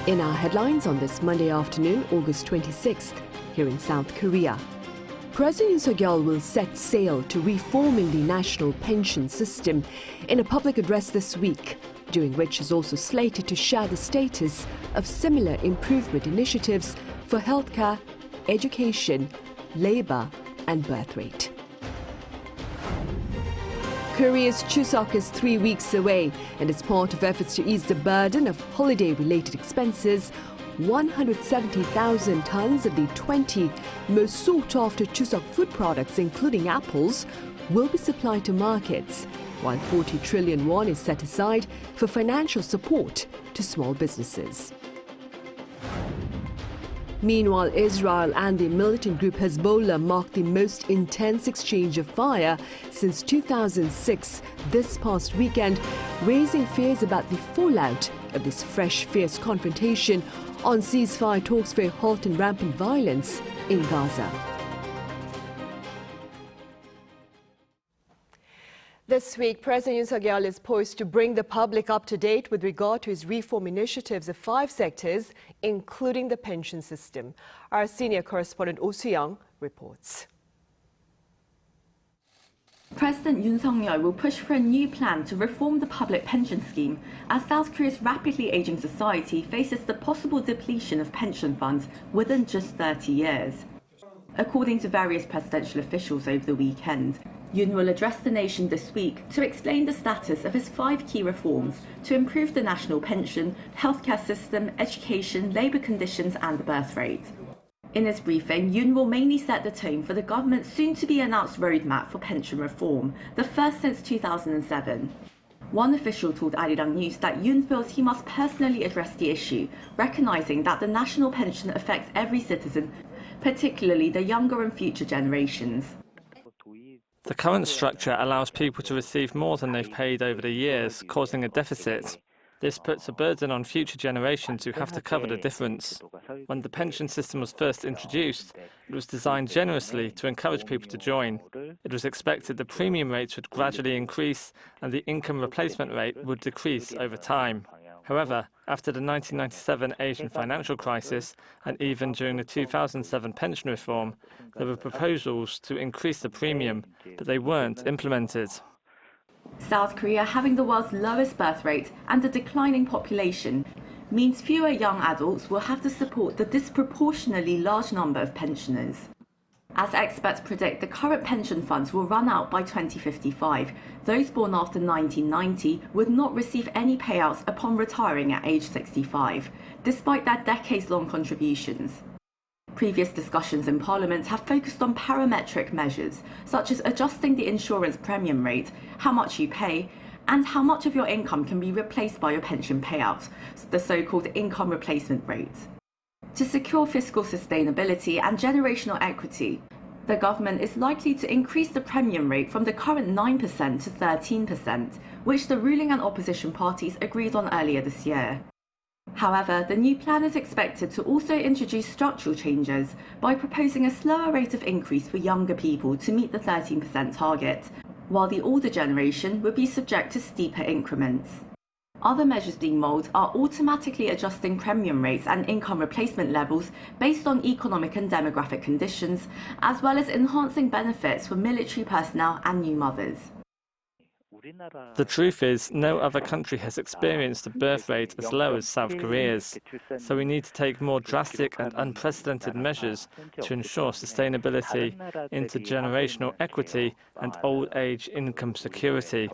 In our headlines on this Monday afternoon, August 26th, here in South Korea. President Yoon Suk-yeol will set sail to reforming the national pension system in a public address this week, during which is also slated to share the status of similar improvement initiatives for healthcare, education, labor and birth rate. Korea's Chuseok is 3 weeks away, and as part of efforts to ease the burden of holiday-related expenses, 170,000 tons of the 20 most sought-after Chuseok food products, including apples, will be supplied to markets, while 40 trillion won is set aside for financial support to small businesses. Meanwhile, Israel and the militant group Hezbollah marked the most intense exchange of fire since 2006 this past weekend, raising fears about the fallout of this fresh, fierce confrontation on ceasefire talks for a halt in rampant violence in Gaza. This week, President Yoon Suk-yeol is poised to bring the public up to date with regard to his reform initiatives of 5 sectors, including the pension system. Our senior correspondent Oh Soo-young reports. President Yoon Suk-yeol will push for a new plan to reform the public pension scheme as South Korea's rapidly aging society faces the possible depletion of pension funds within just 30 years. According to various presidential officials over the weekend, Yoon will address the nation this week to explain the status of his 5 key reforms to improve the national pension, healthcare system, education, labour conditions and the birth rate. In his briefing, Yoon will mainly set the tone for the government's soon-to-be-announced roadmap for pension reform, the first since 2007. One official told Arirang News that Yoon feels he must personally address the issue, recognising that the national pension affects every citizen, particularly the younger and future generations. The current structure allows people to receive more than they've paid over the years, causing a deficit. This puts a burden on future generations who have to cover the difference. When the pension system was first introduced, it was designed generously to encourage people to join. It was expected the premium rates would gradually increase and the income replacement rate would decrease over time. However, after the 1997 Asian financial crisis and even during the 2007 pension reform, there were proposals to increase the premium, but they weren't implemented. South Korea having the world's lowest birth rate and a declining population means fewer young adults will have to support the disproportionately large number of pensioners. As experts predict, the current pension funds will run out by 2055. Those born after 1990 would not receive any payouts upon retiring at age 65, despite their decades-long contributions. Previous discussions in Parliament have focused on parametric measures, such as adjusting the insurance premium rate, how much you pay, and how much of your income can be replaced by your pension payout, the so-called income replacement rate. To secure fiscal sustainability and generational equity, the government is likely to increase the premium rate from the current 9% to 13%, which the ruling and opposition parties agreed on earlier this year. However, the new plan is expected to also introduce structural changes by proposing a slower rate of increase for younger people to meet the 13% target, while the older generation would be subject to steeper increments. Other measures being mulled are automatically adjusting premium rates and income replacement levels based on economic and demographic conditions, as well as enhancing benefits for military personnel and new mothers. The truth is, no other country has experienced a birth rate as low as South Korea's, so we need to take more drastic and unprecedented measures to ensure sustainability, intergenerational equity and old age income security.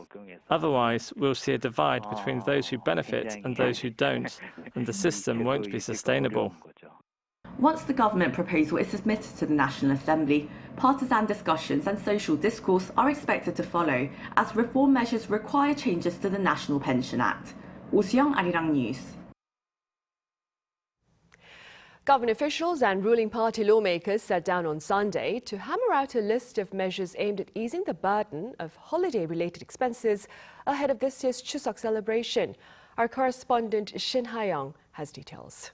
Otherwise, we'll see a divide between those who benefit and those who don't, and the system won't be sustainable. Once the government proposal is submitted to the National Assembly, partisan discussions and social discourse are expected to follow as reform measures require changes to the National Pension Act. Oh Soo-young, Arirang News. Government officials and ruling party lawmakers sat down on Sunday to hammer out a list of measures aimed at easing the burden of holiday-related expenses ahead of this year's Chuseok celebration. Our correspondent Shin Ha-young has details.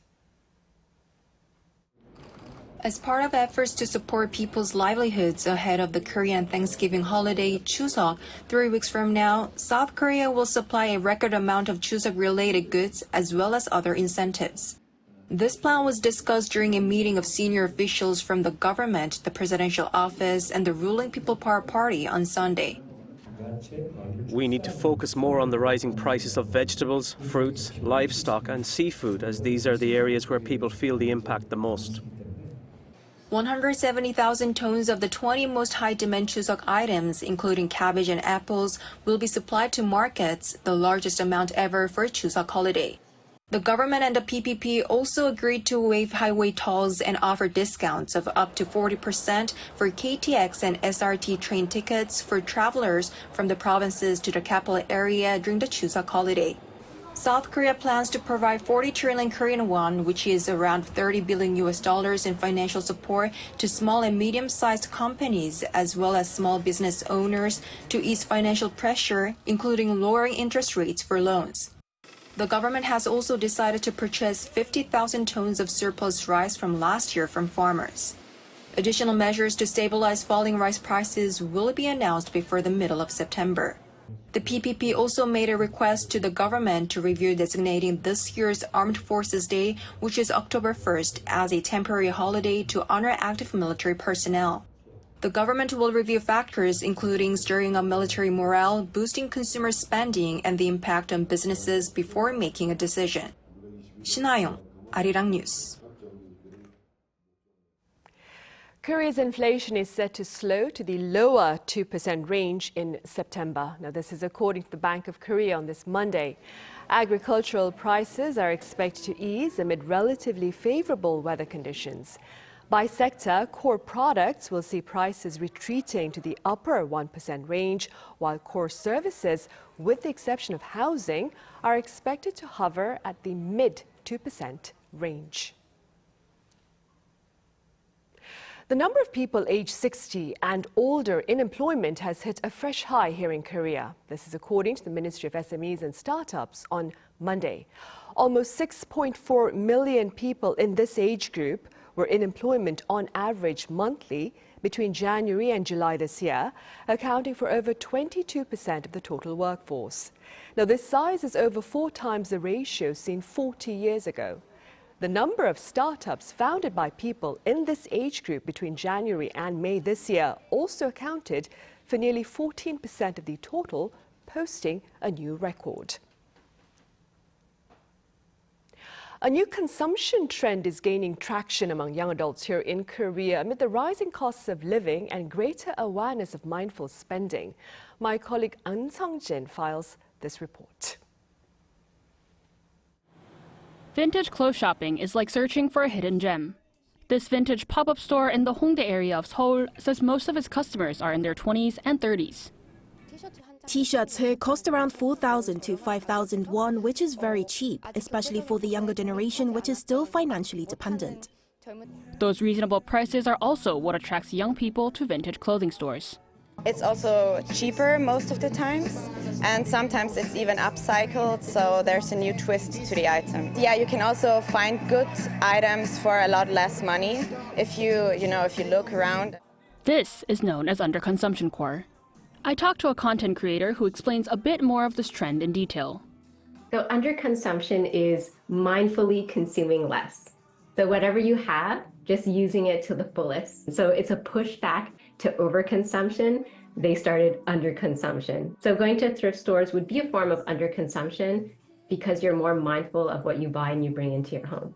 As part of efforts to support people's livelihoods ahead of the Korean Thanksgiving holiday, Chuseok, 3 weeks from now, South Korea will supply a record amount of Chuseok-related goods as well as other incentives. This plan was discussed during a meeting of senior officials from the government, the presidential office, and the ruling People Power Party on Sunday. We need to focus more on the rising prices of vegetables, fruits, livestock and seafood, as these are the areas where people feel the impact the most. 170,000 tons of the 20 most high-demand Chuseok items, including cabbage and apples, will be supplied to markets, the largest amount ever for Chuseok holiday. The government and the PPP also agreed to waive highway tolls and offer discounts of up to 40% for KTX and SRT train tickets for travelers from the provinces to the capital area during the Chuseok holiday. South Korea plans to provide 40 trillion Korean won, which is around $30 billion in financial support to small and medium-sized companies as well as small business owners to ease financial pressure, including lowering interest rates for loans. The government has also decided to purchase 50,000 tons of surplus rice from last year from farmers. Additional measures to stabilize falling rice prices will be announced before the middle of September. The PPP also made a request to the government to review designating this year's Armed Forces Day, which is October 1st, as a temporary holiday to honor active military personnel. The government will review factors including stirring up military morale, boosting consumer spending, and the impact on businesses before making a decision. 신하영, Arirang News. Korea's inflation is set to slow to the lower 2% range in September. Now, this is according to the Bank of Korea on this Monday. Agricultural prices are expected to ease amid relatively favorable weather conditions. By sector, core products will see prices retreating to the upper 1% range, while core services, with the exception of housing, are expected to hover at the mid 2% range. The number of people aged 60 and older in employment has hit a fresh high here in Korea. This is according to the Ministry of SMEs and Startups on Monday. Almost 6.4 million people in this age group were in employment on average monthly between January and July this year, accounting for over 22% of the total workforce. Now, this size is over 4 times the ratio seen 40 years ago. The number of startups founded by people in this age group between January and May this year also accounted for nearly 14% of the total, posting a new record. A new consumption trend is gaining traction among young adults here in Korea amid the rising costs of living and greater awareness of mindful spending. My colleague An Sung-jin files this report. Vintage clothes shopping is like searching for a hidden gem. This vintage pop-up store in the Hongdae area of Seoul says most of its customers are in their 20s and 30s. T-shirts here cost around 4,000 to 5,000 won, which is very cheap, especially for the younger generation, which is still financially dependent. Those reasonable prices are also what attracts young people to vintage clothing stores. It's also cheaper most of the times, and sometimes it's even upcycled, so there's a new twist to the item. Yeah, you can also find good items for a lot less money if you look around. This is known as underconsumption core. I talked to a content creator who explains a bit more of this trend in detail. So underconsumption is mindfully consuming less. So whatever you have, just using it to the fullest. So it's a pushback to overconsumption. They started underconsumption. So going to thrift stores would be a form of underconsumption because you're more mindful of what you buy and you bring into your home.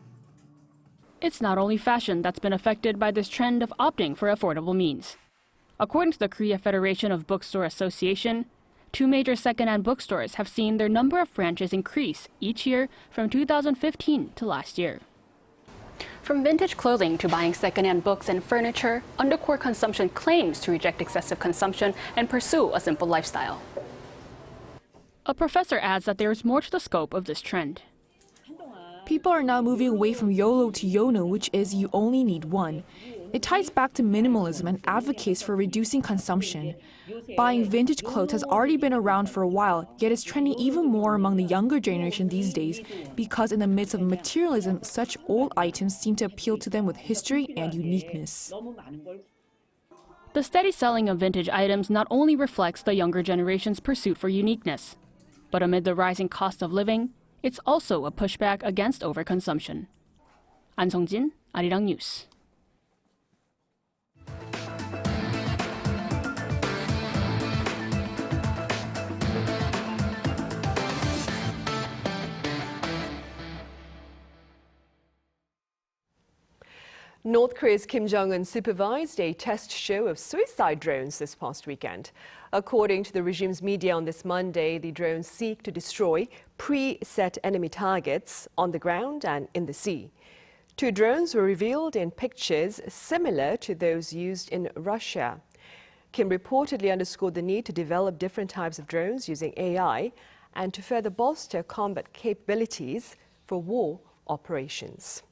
It's not only fashion that's been affected by this trend of opting for affordable means. According to the Korea Federation of Bookstore Association, 2 major second-hand bookstores have seen their number of branches increase each year from 2015 to last year. From vintage clothing to buying second-hand books and furniture, undercore consumption claims to reject excessive consumption and pursue a simple lifestyle. A professor adds that there is more to the scope of this trend. People are now moving away from YOLO to YONO, which is you only need one. It ties back to minimalism and advocates for reducing consumption. Buying vintage clothes has already been around for a while, yet it's trending even more among the younger generation these days because in the midst of materialism, such old items seem to appeal to them with history and uniqueness. The steady selling of vintage items not only reflects the younger generation's pursuit for uniqueness, but amid the rising cost of living, it's also a pushback against overconsumption. 안성진, Arirang News. North Korea's Kim Jong-un supervised a test show of suicide drones this past weekend. According to the regime's media on this Monday, the drones seek to destroy pre-set enemy targets on the ground and in the sea. 2 drones were revealed in pictures similar to those used in Russia. Kim reportedly underscored the need to develop different types of drones using AI and to further bolster combat capabilities for war operations.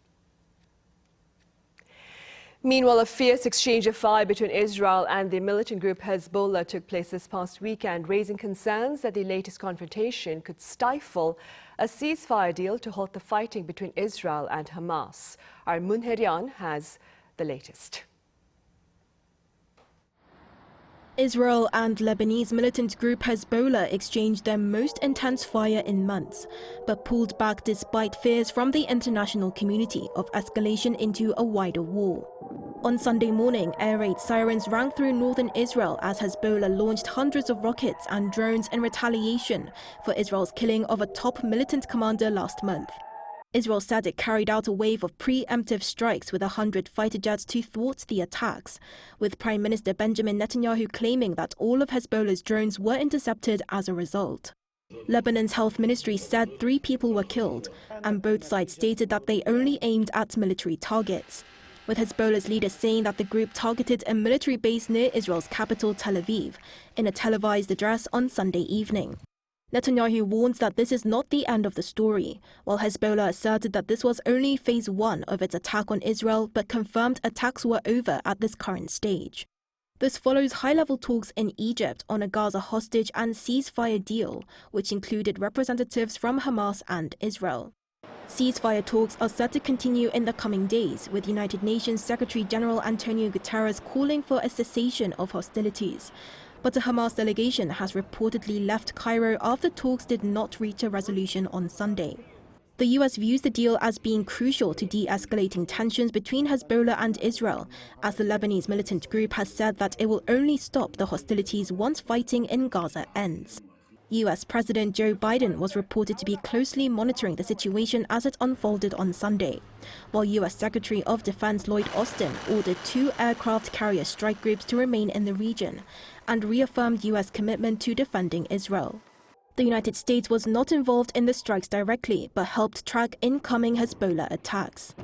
Meanwhile, a fierce exchange of fire between Israel and the militant group Hezbollah took place this past weekend, raising concerns that the latest confrontation could stifle a ceasefire deal to halt the fighting between Israel and Hamas. Our Moon Hye-ryan has the latest. Israel and Lebanese militant group Hezbollah exchanged their most intense fire in months, but pulled back despite fears from the international community of escalation into a wider war. On Sunday morning, air raid sirens rang through northern Israel as Hezbollah launched hundreds of rockets and drones in retaliation for Israel's killing of a top militant commander last month. Israel said it carried out a wave of preemptive strikes with 100 fighter jets to thwart the attacks, with Prime Minister Benjamin Netanyahu claiming that all of Hezbollah's drones were intercepted as a result. Lebanon's health ministry said 3 people were killed, and both sides stated that they only aimed at military targets, with Hezbollah's leader saying that the group targeted a military base near Israel's capital, Tel Aviv, in a televised address on Sunday evening. Netanyahu warns that this is not the end of the story, while Hezbollah asserted that this was only phase 1 of its attack on Israel, but confirmed attacks were over at this current stage. This follows high-level talks in Egypt on a Gaza hostage and ceasefire deal, which included representatives from Hamas and Israel. Ceasefire talks are set to continue in the coming days, with United Nations Secretary-General Antonio Guterres calling for a cessation of hostilities. But a Hamas delegation has reportedly left Cairo after talks did not reach a resolution on Sunday. The US views the deal as being crucial to de-escalating tensions between Hezbollah and Israel, as the Lebanese militant group has said that it will only stop the hostilities once fighting in Gaza ends. US President Joe Biden was reported to be closely monitoring the situation as it unfolded on Sunday, while US Secretary of Defense Lloyd Austin ordered 2 aircraft carrier strike groups to remain in the region and reaffirmed US commitment to defending Israel. The United States was not involved in the strikes directly, but helped track incoming Hezbollah attacks.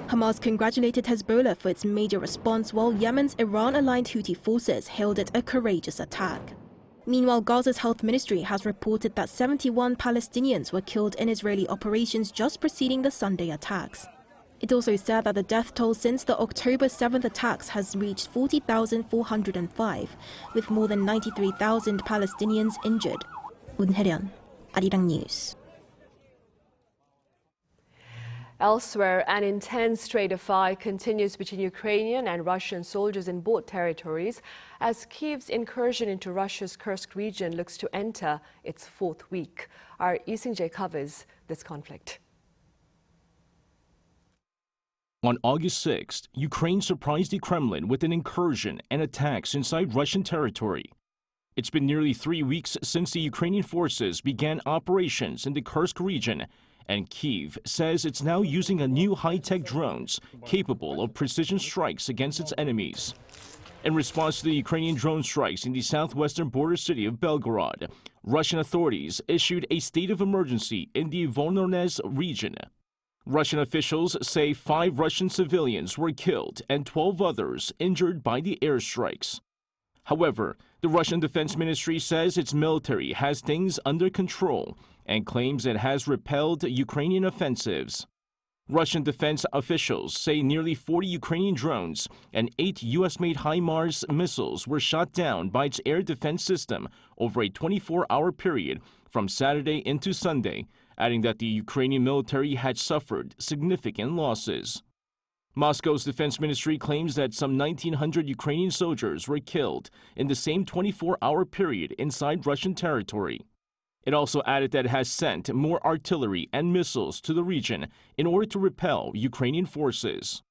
Hamas congratulated Hezbollah for its major response, while Yemen's Iran-aligned Houthi forces hailed it a courageous attack. Meanwhile, Gaza's health ministry has reported that 71 Palestinians were killed in Israeli operations just preceding the Sunday attacks. It also said that the death toll since the October 7th attacks has reached 40,405, with more than 93,000 Palestinians injured. Moon Hye-ryan, Arirang News. Elsewhere, an intense trade of fire continues between Ukrainian and Russian soldiers in both territories as Kyiv's incursion into Russia's Kursk region looks to enter its 4th week. Our Lee Seung-jae covers this conflict. On August 6th, Ukraine surprised the Kremlin with an incursion and attacks inside Russian territory. It's been nearly 3 weeks since the Ukrainian forces began operations in the Kursk region, and Kyiv says it's now using a new high-tech drones capable of precision strikes against its enemies. In response to the Ukrainian drone strikes in the southwestern border city of Belgorod, Russian authorities issued a state of emergency in the Voronezh region. Russian officials say 5 Russian civilians were killed and 12 others injured by the airstrikes. However, the Russian Defense Ministry says its military has things under control and claims it has repelled Ukrainian offensives. Russian defense officials say nearly 40 Ukrainian drones and 8 U.S.-made HIMARS missiles were shot down by its air defense system over a 24-hour period from Saturday into Sunday, adding that the Ukrainian military had suffered significant losses. Moscow's defense ministry claims that some 1,900 Ukrainian soldiers were killed in the same 24-hour period inside Russian territory. It also added that it has sent more artillery and missiles to the region in order to repel Ukrainian forces.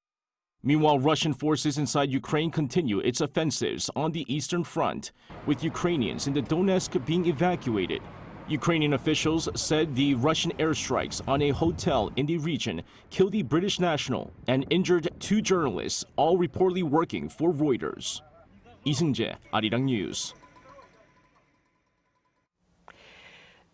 Meanwhile, Russian forces inside Ukraine continue its offensives on the Eastern Front, with Ukrainians in the Donetsk being evacuated. Ukrainian officials said the Russian airstrikes on a hotel in the region killed a British national and injured 2 journalists, all reportedly working for Reuters. Lee Seung-jae, Arirang News.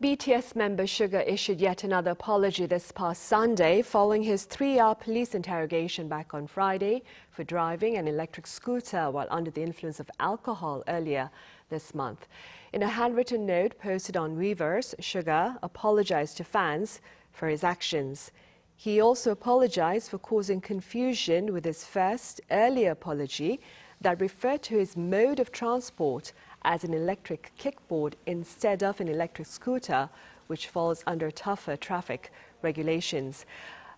BTS member Suga issued yet another apology this past Sunday following his 3-hour police interrogation back on Friday for driving an electric scooter while under the influence of alcohol earlier this month. In a handwritten note posted on Weverse, Suga apologized to fans for his actions. He also apologized for causing confusion with his first earlier apology that referred to his mode of transport as an electric kickboard instead of an electric scooter, which falls under tougher traffic regulations.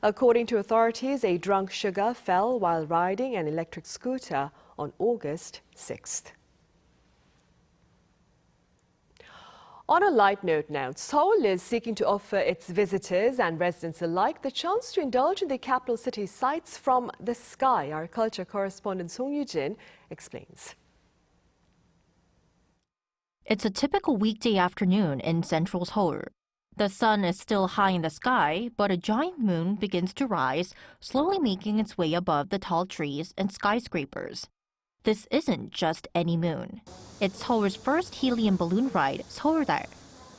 According to authorities, a drunk Suga fell while riding an electric scooter on August 6th. On a light note now, Seoul is seeking to offer its visitors and residents alike the chance to indulge in the capital city's sights from the sky. Our culture correspondent Song Yoo-jin explains. It's a typical weekday afternoon in central Seoul. The sun is still high in the sky, but a giant moon begins to rise, slowly making its way above the tall trees and skyscrapers. This isn't just any moon. It's Seoul's first helium balloon ride, SEOULDAL.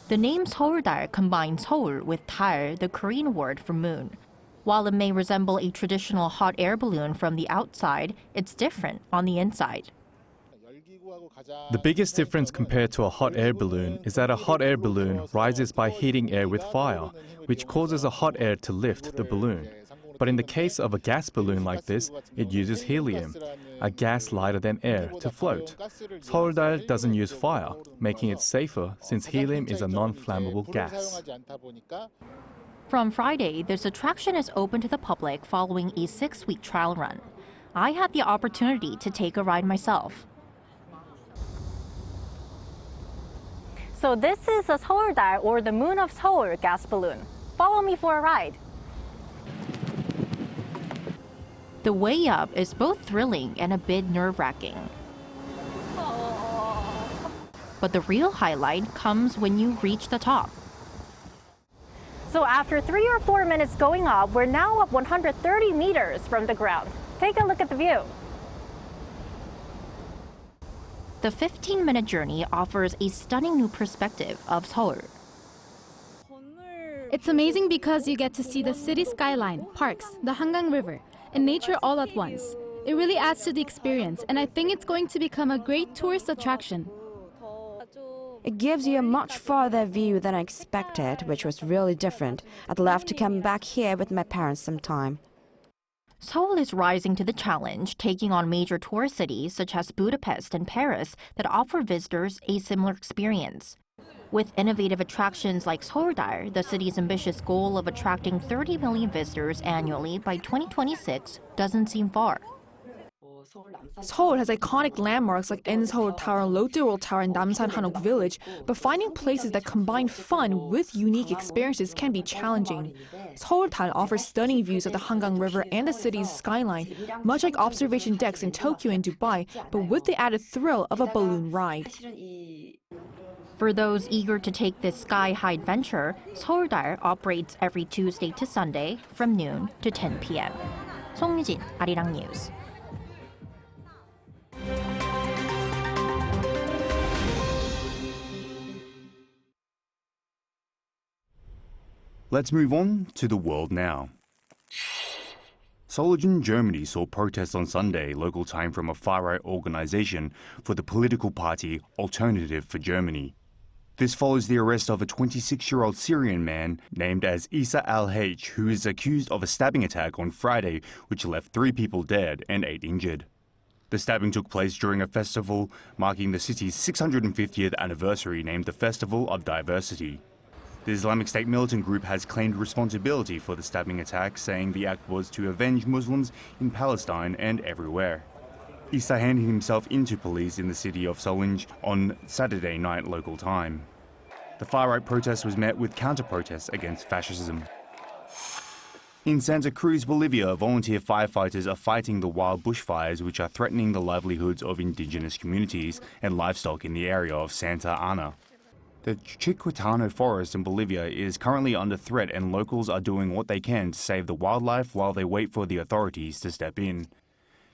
The name SEOULDAL combines Seoul with Dal, the Korean word for moon. While it may resemble a traditional hot air balloon from the outside, it's different on the inside. The biggest difference compared to a hot air balloon is that a hot air balloon rises by heating air with fire, which causes a hot air to lift the balloon. But in the case of a gas balloon like this, it uses helium, a gas lighter than air, to float. SEOULDAL doesn't use fire, making it safer since helium is a non-flammable gas. From Friday, this attraction is open to the public following a 6-week trial run. I had the opportunity to take a ride myself. So this is a SEOULDAL, or the Moon of Seoul gas balloon. Follow me for a ride. The way up is both thrilling and a bit nerve-wracking. But the real highlight comes when you reach the top. So after 3 or 4 minutes going up, we're now up 130 meters from the ground. Take a look at the view. The 15-minute journey offers a stunning new perspective of Seoul. It's amazing because you get to see the city skyline, parks, the Hangang River, and nature all at once. It really adds to the experience, and I think it's going to become a great tourist attraction. It gives you a much farther view than I expected, which was really different. I'd love to come back here with my parents sometime. Seoul is rising to the challenge, taking on major tourist cities such as Budapest and Paris that offer visitors a similar experience. With innovative attractions like SEOULDAL, the city's ambitious goal of attracting 30 million visitors annually by 2026 doesn't seem far. Seoul has iconic landmarks like In-Seoul Tower and Lotte World Tower in Namsan Hanok Village, but finding places that combine fun with unique experiences can be challenging. SEOULDAL offers stunning views of the Hangang River and the city's skyline, much like observation decks in Tokyo and Dubai, but with the added thrill of a balloon ride. For those eager to take this sky-high adventure, SEOULDAL operates every Tuesday to Sunday from noon to 10 p.m. Song Yoo-jin, Arirang News. Let's move on to the world now. Solingen, Germany saw protests on Sunday, local time, from a far-right organization for the political party Alternative for Germany. This follows the arrest of a 26-year-old Syrian man named as Issa al-H, who is accused of a stabbing attack on Friday, which left 3 people dead and 8 injured. The stabbing took place during a festival marking the city's 650th anniversary named the Festival of Diversity. The Islamic State militant group has claimed responsibility for the stabbing attack, saying the act was to avenge Muslims in Palestine and everywhere. Issa handed himself into police in the city of Solingen on Saturday night local time. The far-right protest was met with counter-protests against fascism. In Santa Cruz, Bolivia, volunteer firefighters are fighting the wild bushfires which are threatening the livelihoods of indigenous communities and livestock in the area of Santa Ana. The Chiquitano forest in Bolivia is currently under threat, and locals are doing what they can to save the wildlife while they wait for the authorities to step in.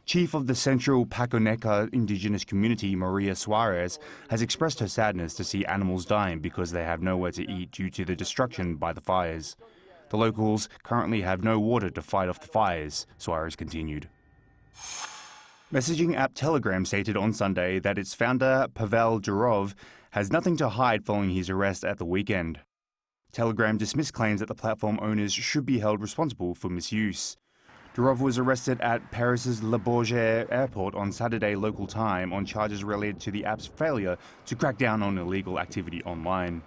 Chief of the Central Paconeca indigenous community, Maria Suarez, has expressed her sadness to see animals dying because they have nowhere to eat due to the destruction by the fires. The locals currently have no water to fight off the fires, Suarez continued. Messaging app Telegram stated on Sunday that its founder, Pavel Durov, has nothing to hide following his arrest at the weekend. Telegram dismissed claims that the platform owners should be held responsible for misuse. Durov was arrested at Paris's Le Bourget airport on Saturday local time on charges related to the app's failure to crack down on illegal activity online.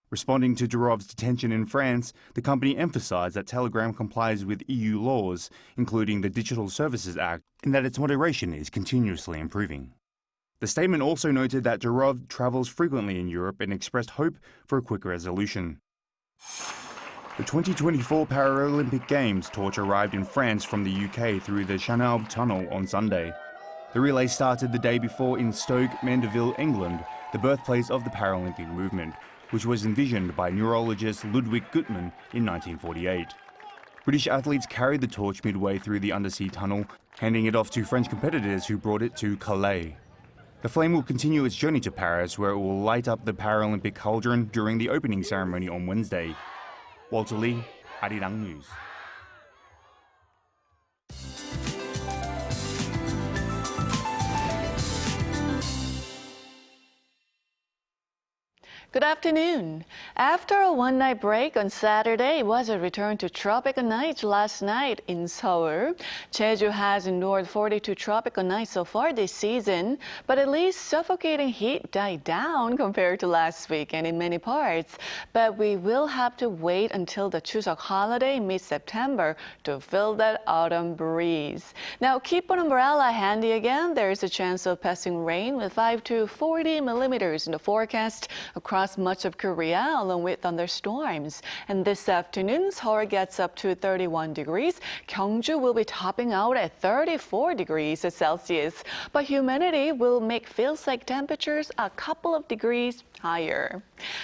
Responding to Durov's detention in France, the company emphasized that Telegram complies with EU laws, including the Digital Services Act, and that its moderation is continuously improving. The statement also noted that Durov travels frequently in Europe and expressed hope for a quick resolution. The 2024 Paralympic Games torch arrived in France from the UK through the Channel Tunnel on Sunday. The relay started the day before in Stoke Mandeville, England, the birthplace of the Paralympic movement, which was envisioned by neurologist Ludwig Guttmann in 1948. British athletes carried the torch midway through the undersea tunnel, handing it off to French competitors who brought it to Calais. The flame will continue its journey to Paris, where it will light up the Paralympic cauldron during the opening ceremony on Wednesday. Walter Lee, Arirang News. Good afternoon. After a one-night break on Saturday, it was a return to tropical nights last night in Seoul. Jeju has endured 42 tropical nights so far this season, but at least suffocating heat died down compared to last weekend in many parts. But we will have to wait until the Chuseok holiday mid-September to feel that autumn breeze. Now keep an umbrella handy again. There is a chance of passing rain with 5 to 40 millimeters in the forecast across much of Korea, along with thunderstorms. And this afternoon, Seoul gets up to 31 degrees. Gyeongju will be topping out at 34 degrees Celsius. But humidity will make feels like temperatures a couple of degrees higher.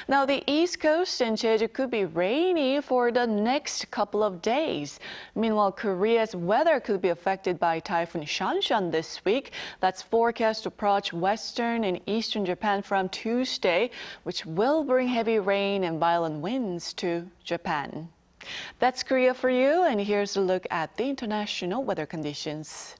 Now, the East Coast and Jeju could be rainy for the next couple of days. Meanwhile, Korea's weather could be affected by Typhoon Shanshan this week. That's forecast to approach western and eastern Japan from Tuesday, which will bring heavy rain and violent winds to Japan. That's Korea for you, and here's a look at the international weather conditions.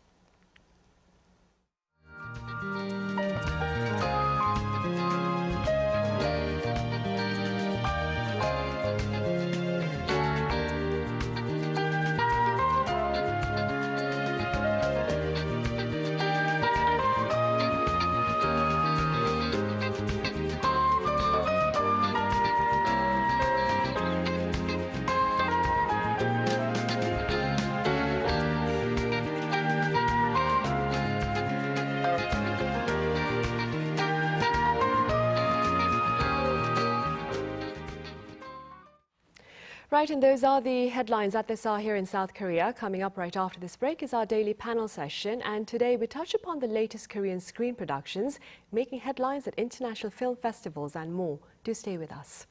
Right, and those are the headlines at this hour here in South Korea. Coming up right after this break is our daily panel session, and today we touch upon the latest Korean screen productions making headlines at international film festivals and more. Do stay with us.